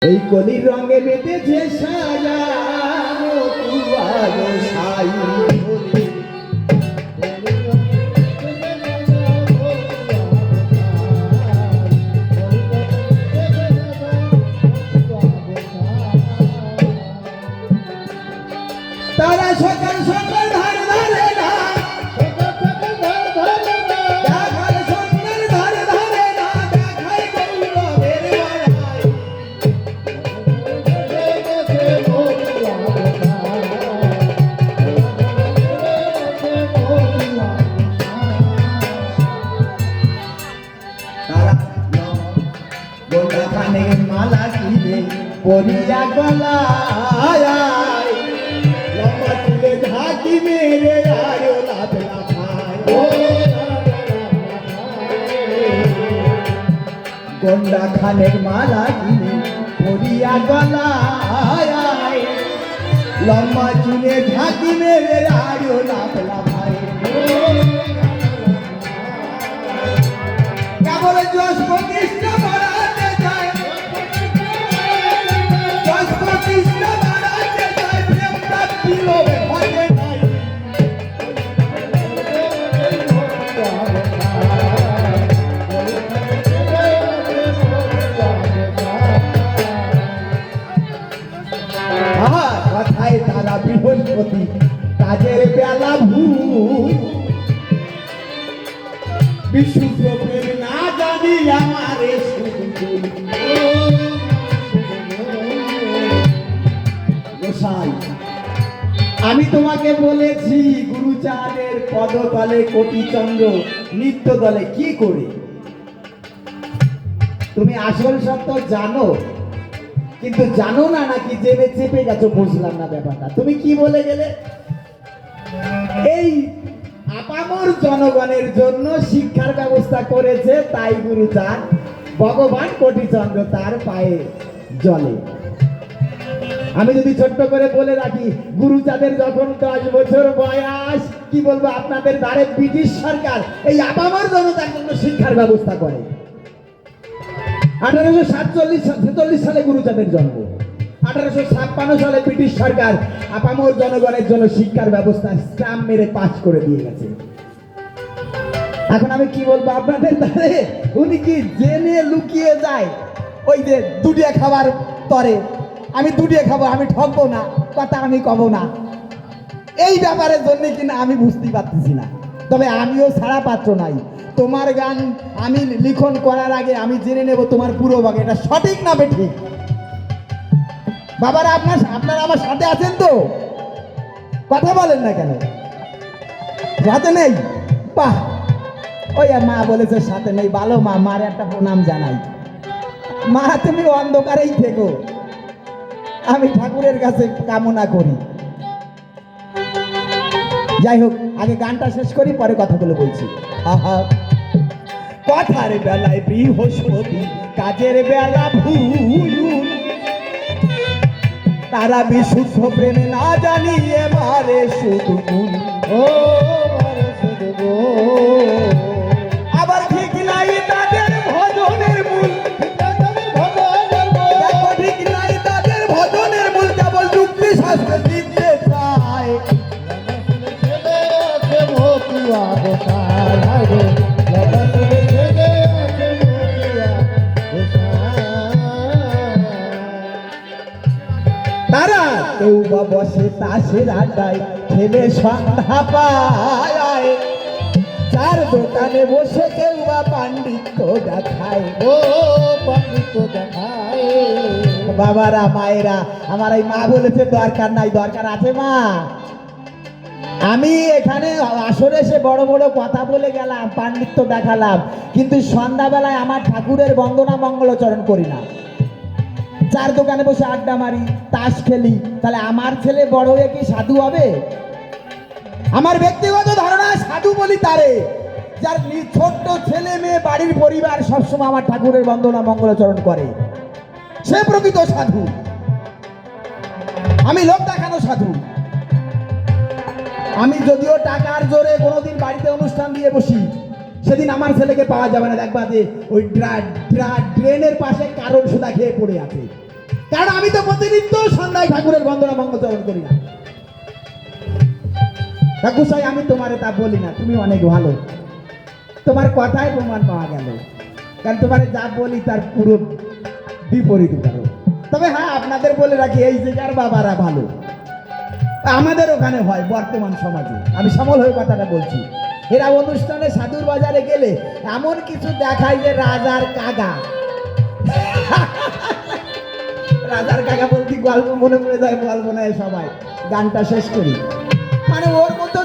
এই কলির রঙে মেতেছে সাজানো তুয়ালো সাই বলে। তারা সকাল সকাল ধারে ধারে না, দেখার সকাল ধারে ধারে না, দেখায় গৌরবের বেলায়। তারা গোটা কানে মালা কিনে পরিয়া গলায়, লম্বা চুলে ঝাঁকি মেরে আয়ো লাভ লাফায়। গন্ডা খানের মালা কিনে পরিয়া গলায়, লম্বা চুলে ঝাঁকি মেরে আয়ো লাভ লাফায়। কেবল যশ প্রতিষ্ঠা বাড়াতে যায়, যশ প্রতিষ্ঠা বাড়াতে যায়, প্রেম প্রাপ্তি লোভে ভজে নাই। আহা, কথায় তারা বৃহস্পতি, কাজের বেলা ভূত। বিশুদ্ধ প্রেম না জানি আমারে গোসাই, আমি তোমাকে বলেছি গুরুচাঁদের পদতলে কোটিচন্দ্র নিত্য দলে কি করে। তুমি আসল সত্য জানো, কিন্তু জানো না নাকি জেনে চেপে গেছো, বুঝলাম না ব্যাপারটা। তুমি কি বলে গেলে? এই আপামর জনগণের জন্য শিক্ষার ব্যবস্থা করেছে, তাই গুরুচাঁদ ভগবান কোটিচন্দ্র তার পায়ে জলে। আমি যদি ছোট্ট করে বলে রাখি, গুরুচাঁদের যখন 10 বছর বয়স, কি বলবো, আপনাদের দ্বারে ব্রিটিশ সরকার এই আপামর জনতার জন্য শিক্ষার ব্যবস্থা করে। 1847-46 সালে গুরুচাঁদের জন্ম। 1856 সালে ব্রিটিশ সরকার আপামর জনগণের জন্য শিক্ষার ব্যবস্থা স্ট্যাম্প মেরে পাস করে দিয়ে গেছে। এখন আমি কি বলবো আপনাদের দ্বারে, উনি কি জেনে লুকিয়ে যায় ওই যে দুটিয়া খাবার তরে, আমি দুটিয়া খাবো, আমি ঠকবো না, কথা আমি কব না, এই ব্যাপারের জন্য কিনা আমি বুঝতেই পারতেছি না। তবে আমিও ছাড়া পাত্র নাই। তোমার গান আমি লিখন করার আগে আমি জেনে নেব তোমার পুরো ভাগ এটা সঠিক না বেঠিক। বাবারা, আপনারা আমার সাথে আছেন তো? কথা বলেন না কেন? সাথে নেই? বাহ, ওই মা বলেছে সাথে নেই, ভালো মা, মার একটা প্রণাম জানাই। মা, তুমি অন্ধকারেই থেকো, আমি ঠাকুরের কাছে কামনা করি। যাই হোক, আগে গানটা শেষ করি, পরে কথাগুলো বলছি। আহা, কথার বেলায় বৃহস্পতি, কাজের বেলা ভুল। তারা বিশুদ্ধ প্রেমে না জানিয়ে মারে শুধু গুণ। ও মারে শুধু গুণ। আবার ঠিক নাই তাদের ভজনের মূল, দেখো ঠিক নাই তাদের ভজনের মূল, কেবল যুক্তি শাস্ত্র দিতে চায়। তারা কেউ বা বসে তাসের আড্ডায়, খেলে সন্ধ্যা পায়, চার দোকানে বসে কেউ বা পাণ্ডিত্য দেখায়। ও পাণ্ডিত্য দেখায়। বাবারা, মায়েরা, আমার এই মা বলেছে দরকার নাই, দরকার আছে মা। আমি এখানে আসরে এসে বড় বড় কথা বলে গেলাম, পাণ্ডিত্য দেখালাম, কিন্তু সন্ধ্যাবেলায় আমার ঠাকুরের বন্দনা মঙ্গলচরণ করি না। চার দোকানে বসে আড্ডা মারি, তাস খেলি, তাহলে আমার ছেলে বড় হয়ে কি সাধু হবে? আমার ব্যক্তিগত ধারণা, সাধু বলি তারে যার ছোট্ট ছেলে মেয়ে, বাড়ির পরিবার সবসময় আমার ঠাকুরের বন্দনা মঙ্গলচরণ করে, সে প্রকৃত সাধু। আমি লোক দেখানো সাধু। আমি যদিও টাকার জোরে কোনোদিন বাড়িতে অনুষ্ঠান দিয়ে বসি, সেদিন আমার ছেলেকে পাওয়া যাবে না, দেখবা যে ওই ড্রেনের পাশে কারণ সুদা খেয়ে পড়ে আছে। কারণ আমি তো প্রতিনিত্য সন্ধ্যায় ঠাকুরের বন্দনা মঙ্গলচরণ করি না। ঠাকুরসাই আমি তোমারে তা বলি না, তুমি অনেক ভালো, তোমার কথায় প্রমাণ পাওয়া গেল, কারণ তোমারে যা বলি তার পুরো বিপরীত করো। তবে হ্যাঁ, আপনাদের বলে রাখি, এই জায়গার বাবারা ভালো, আমাদের ওখানে হয় বর্তমান সমাজে, আমি সমল হয়ে কথাটা বলছি। এরা অনুষ্ঠানে সাধুর বাজারে গেলে এমন কিছু দেখায় যে রাজার কাকা, রাজার কাকা বলতে গল্প মনে পড়ে যায়, গল্প নেয় সবাই, গানটা শেষ করি, মানে ওর মতো